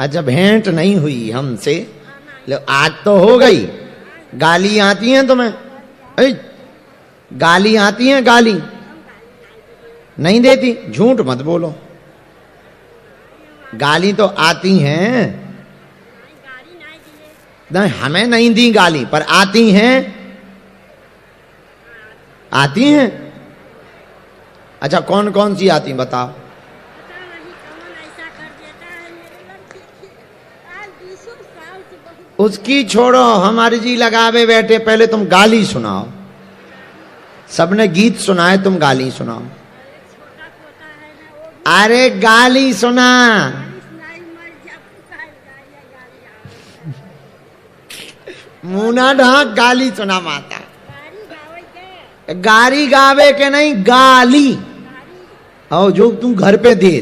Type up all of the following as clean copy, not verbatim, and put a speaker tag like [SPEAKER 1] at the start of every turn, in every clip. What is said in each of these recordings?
[SPEAKER 1] अच्छा भेंट नहीं हुई हमसे, आज तो हो गई। गाली आती है तुम्हें? गाली आती है? गाली नहीं देती, झूठ मत बोलो। गाली तो आती हैं। नहीं, हमें नहीं दी गाली, पर आती हैं। आती हैं? अच्छा कौन कौन सी आती बताओ। उसकी छोड़ो, हमारी जी लगावे बैठे, पहले तुम गाली सुनाओ। सबने गीत सुनाए, तुम गाली सुनाओ। अरे गाली सुना। मुना ढाक गाली सुना माता। गारी गावे के नहीं, गाली। और जो तुम घर पे दे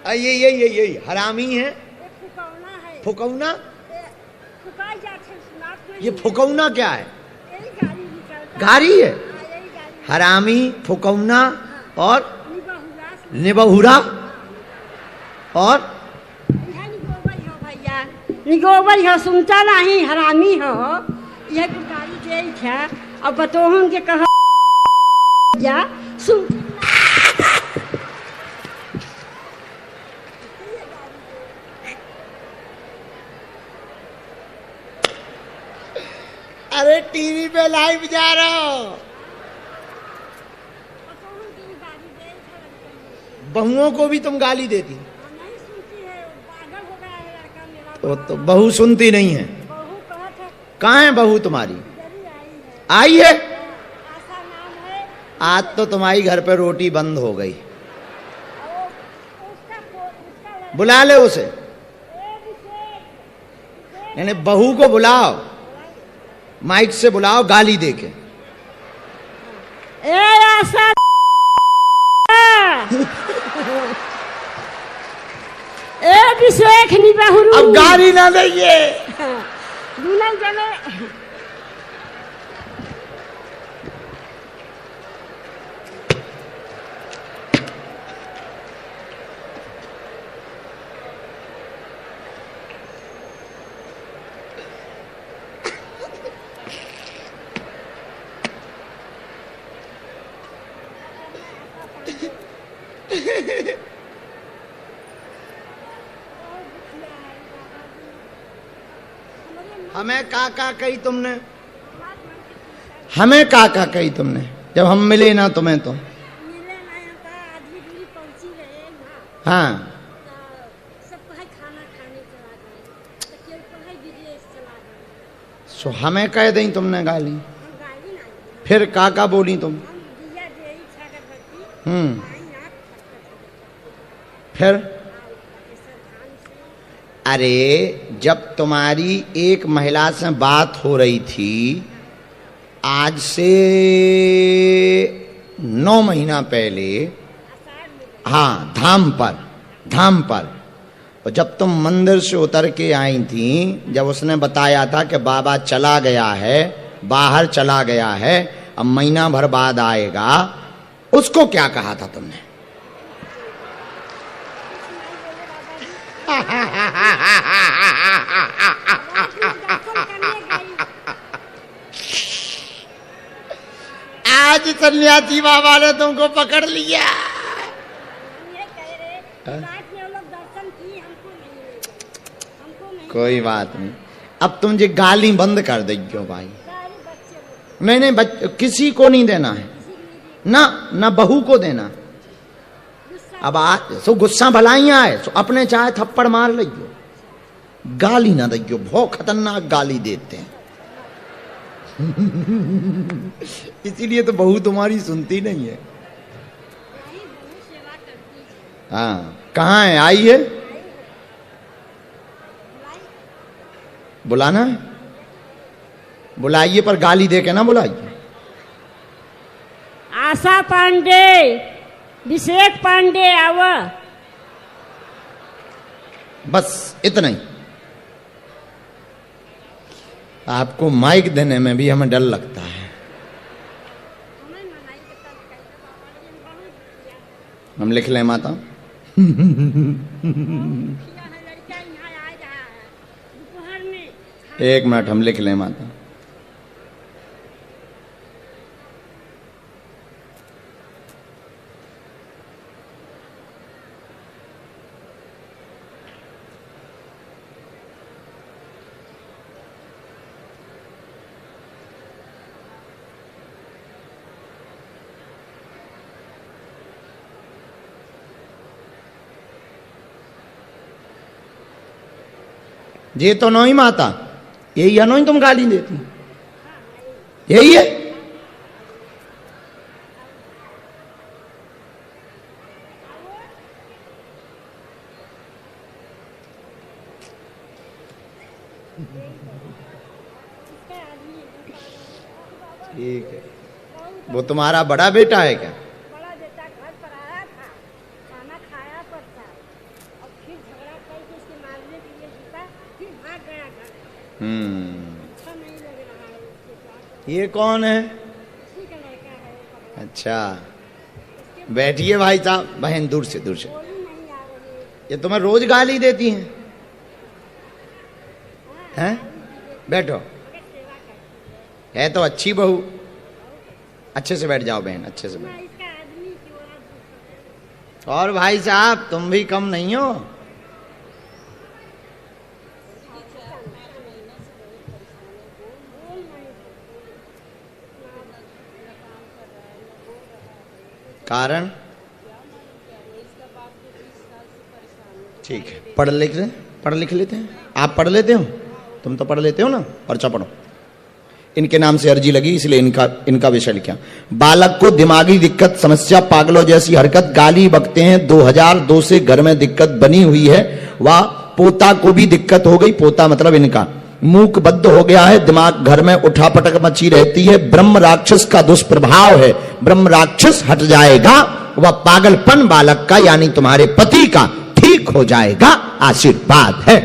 [SPEAKER 1] ये हरामी है। फुकौना, ये फुकौना क्या है? गारी है। हरामी, फुकौना और निबहुरा और
[SPEAKER 2] निगोबर हो, सुनता नहीं, हरामी हो। यह गाली दे था। अब बतोहन के कहा जा सुन।
[SPEAKER 1] अरे टीवी पे लाइव जा रहा हो। बहुओं को भी तुम गाली देती? तो बहू सुनती नहीं है। कहाँ है बहू तुम्हारी? आई है? आज तो तुम्हारी घर पे रोटी बंद हो गई। बुला ले उसे। यानी बहू को बुलाओ, माइक से बुलाओ, गाली देके। अब गाली ना दीजिए। हमें काका कही तुमने? हमें काका कही तुमने जब हम मिले ना तुम्हें? तो हाँ, सो हमें कह दी तुमने गाली, फिर काका बोली तुम? फिर अरे जब तुम्हारी एक महिला से बात हो रही थी आज से 9 महीना पहले, हाँ, धाम पर, और जब तुम मंदिर से उतर के आई थी, जब उसने बताया था कि बाबा चला गया है, बाहर चला गया है, अब महीना भर बाद आएगा, उसको क्या कहा था तुमने? आज सन्यासी बाबा ने तुमको पकड़ लिया। कोई बात नहीं, अब तुम जी गाली बंद कर देगी भाई। नहीं, किसी को नहीं देना है ना बहू को देना। अब आज सो गुस्सा भलाई आए सो अपने चाहे थप्पड़ मार लियो, गाली ना दियो। बहुत खतरनाक गाली देते हैं। इसीलिए तो बहू तुम्हारी सुनती नहीं है। हाँ, कहाँ है? आई है? बुलाना है? बुलाइए, पर गाली दे के ना बुलाइए।
[SPEAKER 2] आशा पांडे, अभिषेक पांडे आवा।
[SPEAKER 1] बस इतना ही। आपको माइक देने में भी हमें डर लगता है। हम लिख लें माता। एक मिनट हम लिख लें माता। ये तो नहीं माता, यही है नहीं तुम गाली देती, यही है। ठीक है। वो तुम्हारा बड़ा बेटा है क्या?
[SPEAKER 2] बड़ा बेटा घर पर आया था, खाना खाया पर था और फिर झगड़ा करके उसके मारने के लिए जीता, फिर भाग गया घर। अच्छा नहीं लग रहा है उसके साथ।
[SPEAKER 1] ये कौन है?
[SPEAKER 2] उसी का लड़का है।
[SPEAKER 1] अच्छा बैठिए भाई साहब। बहन दूर से दूर से।
[SPEAKER 2] बोली नहीं आ रही।
[SPEAKER 1] ये तुम्हें रोज गाली देती हैं? हैं? बैठो। है तो अच्छी बहू। अच्छे से बैठ जाओ बहन, अच्छे से बैठ।
[SPEAKER 2] इसका आदमी की
[SPEAKER 1] और भाई साहब तुम भी कम नहीं हो। कारण ठीक है, पढ़ लिख लेते हैं। आप पढ़ लेते हो? तुम तो पढ़ लेते हो ना, पर्चा पढ़ो। इनके नाम से अर्जी लगी इसलिए इनका विषय लिखा। बालक को दिमागी दिक्कत, समस्या, पागलों जैसी हरकत, गाली बकते हैं। 2002 से घर में दिक्कत बनी हुई है। वह पोता को भी दिक्कत हो गई। पोता मतलब इनका मूक बद्ध हो गया है। दिमाग घर में उठापटक मची रहती है। ब्रह्म राक्षस का दुष्प्रभाव है। ब्रह्म राक्षस हट जाएगा। वह पागलपन बालक का यानी तुम्हारे पति का ठीक हो जाएगा। आशीर्वाद है।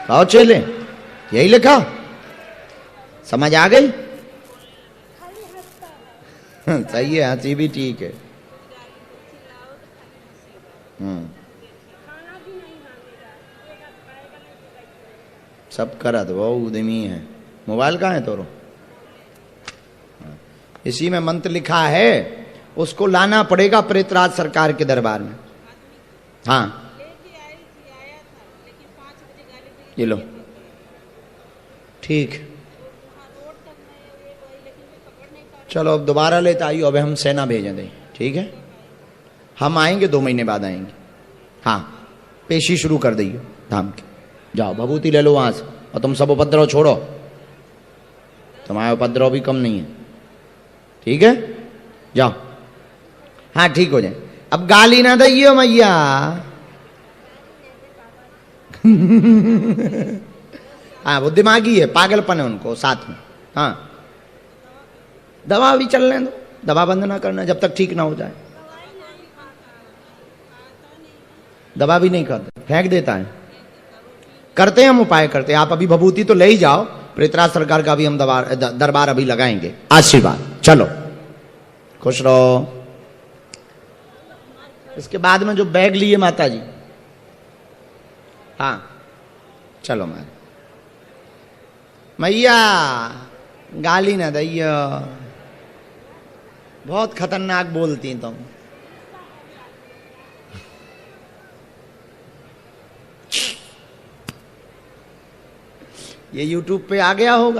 [SPEAKER 1] आओ चले, यही लिखा, समझ आ गई? सही है, हंसी भी ठीक है। सब करा तो वो उद्यमी है। मोबाइल कहाँ है तोरो? इसी में मंत्र लिखा है, उसको लाना पड़ेगा प्रेतराज सरकार के दरबार में। हाँ ये लो, ठीक। चलो अब दोबारा लेते आइयो। अब हम सेना भेजें दें, ठीक है? हम आएंगे 2 महीने बाद आएंगे। हाँ पेशी शुरू कर दइयो धाम की। जाओ भभूति ले लो वहां से। और तुम सब उपद्रव छोड़ो, तुम्हारा उपद्रव भी कम नहीं है, ठीक है? जाओ। हाँ ठीक हो जाए। अब गाली ना दइयो मैया। हाँ वो दिमागी है, पागलपन है उनको साथ में। हाँ दवा भी चलने दो, दवा बंद ना करना जब तक ठीक ना हो जाए। दवा भी नहीं करते, फेंक देता है। करते हैं हम, उपाय करते हैं। आप अभी भभूति तो ले ही जाओ। प्रेतराज सरकार का भी हम दरबार अभी लगाएंगे। आशीर्वाद। चलो खुश रहो। इसके बाद में जो बैग लिए माता जी, हाँ चलो मैया गाली ना दैया, बहुत खतरनाक बोलती तुम। ये YouTube पे आ गया होगा।